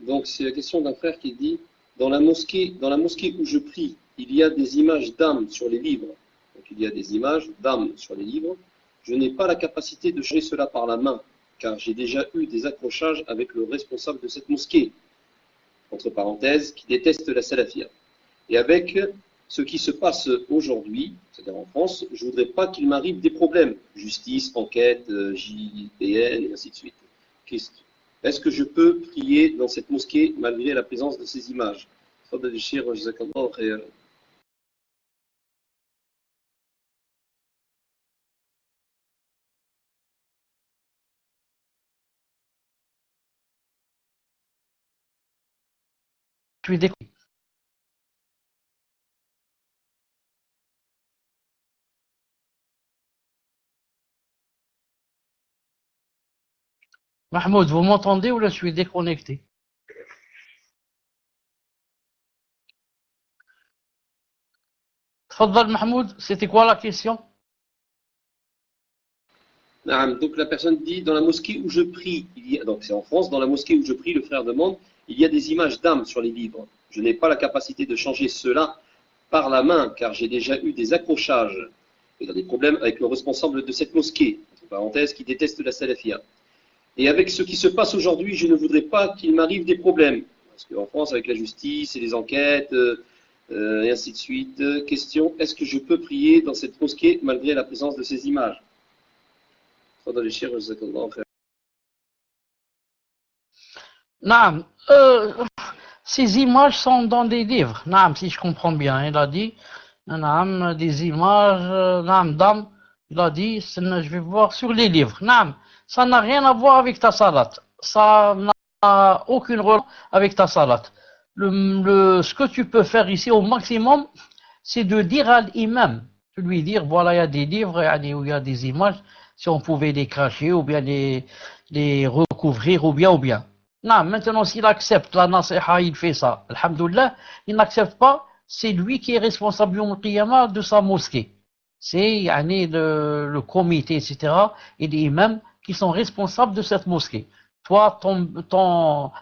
Donc c'est la question d'un frère qui dit dans la mosquée où je prie, il y a des images d'âmes sur les livres. Donc il y a des images d'âmes sur les livres. Je n'ai pas la capacité de changer cela par la main, car j'ai déjà eu des accrochages avec le responsable de cette mosquée, entre parenthèses, qui déteste la salafia. Et avec ce qui se passe aujourd'hui, c'est-à-dire en France, je ne voudrais pas qu'il m'arrive des problèmes. Justice, enquête, JPN, et ainsi de suite. Est-ce que je peux prier dans cette mosquée malgré la présence de ces images? Je suis déconné. Mahmoud, vous m'entendez ou là je suis déconnecté? Tfadal Mahmoud, c'était quoi la question? Donc la personne dit dans la mosquée où je prie, donc c'est en France, dans la mosquée où je prie, le frère demande, il y a des images d'âmes sur les livres. Je n'ai pas la capacité de changer cela par la main, car j'ai déjà eu des accrochages et des problèmes avec le responsable de cette mosquée, entre parenthèses, qui déteste la salafia. Et avec ce qui se passe aujourd'hui, je ne voudrais pas qu'il m'arrive des problèmes. Parce qu'en France, avec la justice et les enquêtes, et ainsi de suite, question, est-ce que je peux prier dans cette mosquée malgré la présence de ces images? Naam, ces images sont dans des livres. Naam, si je comprends bien, il a dit, naam, des images, naam, d'âme, il a dit, je vais voir sur les livres. Naam, ça n'a rien à voir avec ta salat. Ça n'a aucune relation avec ta salat. Ce que tu peux faire ici au maximum, c'est de dire à l'imam, de lui dire, voilà, il y a des livres où il y a des images, si on pouvait les cacher ou bien les recouvrir ou bien. Non, maintenant s'il accepte la nasiha, il fait ça. Alhamdoulilah, il n'accepte pas, c'est lui qui est responsable de sa mosquée. C'est le comité, etc. et les imams qui sont responsables de cette mosquée. Toi,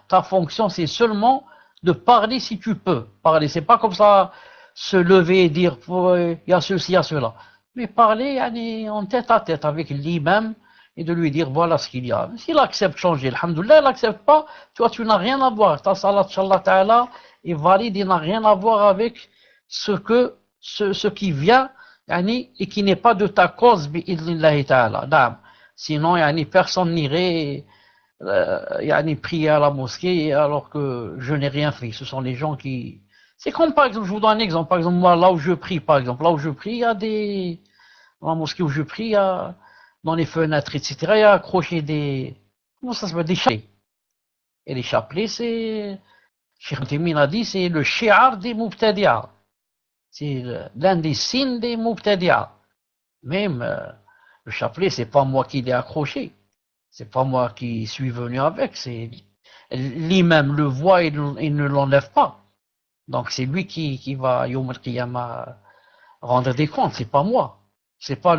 ta fonction, c'est seulement de parler si tu peux. Parler, c'est pas comme ça se lever et dire il y a ceci, il y a cela. Mais parler en tête à tête avec l'imam et de lui dire voilà ce qu'il y a. S'il accepte changer, alhamdoulilah, il n'accepte pas, toi tu n'as rien à voir. Ta salat, inshallah ta'ala, est valide, il n'a rien à voir avec ce qui vient et qui n'est pas de ta cause, bi'idnillahi ta'ala. Sinon, personne n'irait prier à la mosquée alors que je n'ai rien fait. Ce sont les gens qui... C'est comme par exemple, je vous donne un exemple, par exemple, moi, là où je prie, il y a dans la mosquée où je prie, il y a, dans les fenêtres, etc., il y a accroché comment ça s'appelle, des chapelets. Et les chapelets, c'est, Cheikh Temine a dit, c'est le shi'ar des Mubtadi'a. C'est l'un des signes des Mubtadi'a. Même, le chapelet, c'est pas moi qui l'ai accroché. C'est pas moi qui suis venu avec, c'est l'imam le voit et il ne l'enlève pas. Donc c'est lui qui va, Yom al-Qiyamah, rendre des comptes, c'est pas moi. C'est pas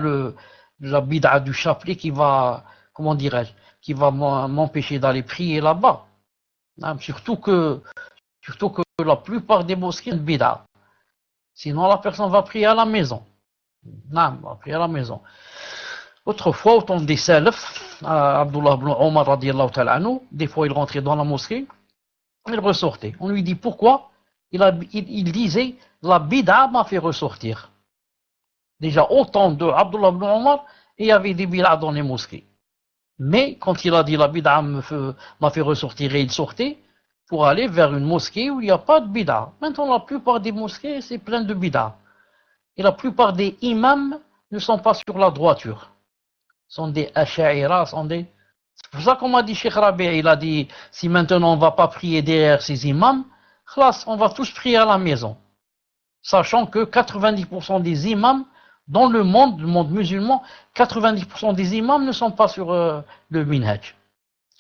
la bid'a du chapelet qui va, comment dirais-je, qui va m'empêcher d'aller prier là-bas. Surtout que la plupart des mosquées sont bid'a. Sinon la personne va prier à la maison. Non, va prier à la maison. Autrefois, au temps des salafs, Abdullah ibn Omar radiallahu ta'ala anhu, des fois il rentrait dans la mosquée, il ressortait. On lui dit pourquoi? Il disait la bid'a m'a fait ressortir. Déjà au temps de Abdullah ibn Omar, il y avait des bid'a dans les mosquées. Mais quand il a dit la bid'a m'a fait ressortir et il sortait pour aller vers une mosquée où il n'y a pas de bid'a. Maintenant la plupart des mosquées c'est plein de bid'a. Et la plupart des imams ne sont pas sur la droiture. Sont des asha'ira, c'est pour ça qu'on m'a dit Cheikh Rabi', il a dit si maintenant on ne va pas prier derrière ces imams, on va tous prier à la maison. Sachant que 90% des imams dans le monde musulman, 90% des imams ne sont pas sur le minhaj.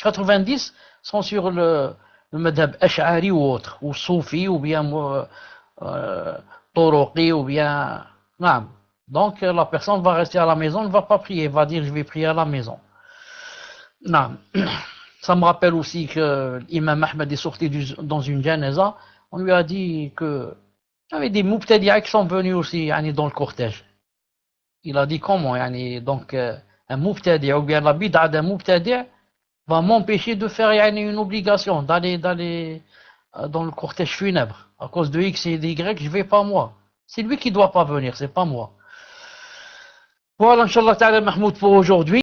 90 sont sur le madhab ash'ari ou autre, ou soufi, ou bien toroqi, ou bien... Non. Donc la personne va rester à la maison, ne va pas prier, va dire je vais prier à la maison. Non. Ça me rappelle aussi que l'imam Ahmed est sorti dans une janaza. On lui a dit que il y avait des Mubtadi'a qui sont venus aussi yani, dans le cortège. Il a dit comment donc un Mubtadi' ou bien la bid'a d'un Mubtadi' va m'empêcher de faire yani, une obligation d'aller dans le cortège funèbre. À cause de X et Y, je vais pas moi. C'est lui qui doit pas venir, c'est pas moi. Voilà, Inch'Allah Ta'ala Mahmoud pour aujourd'hui.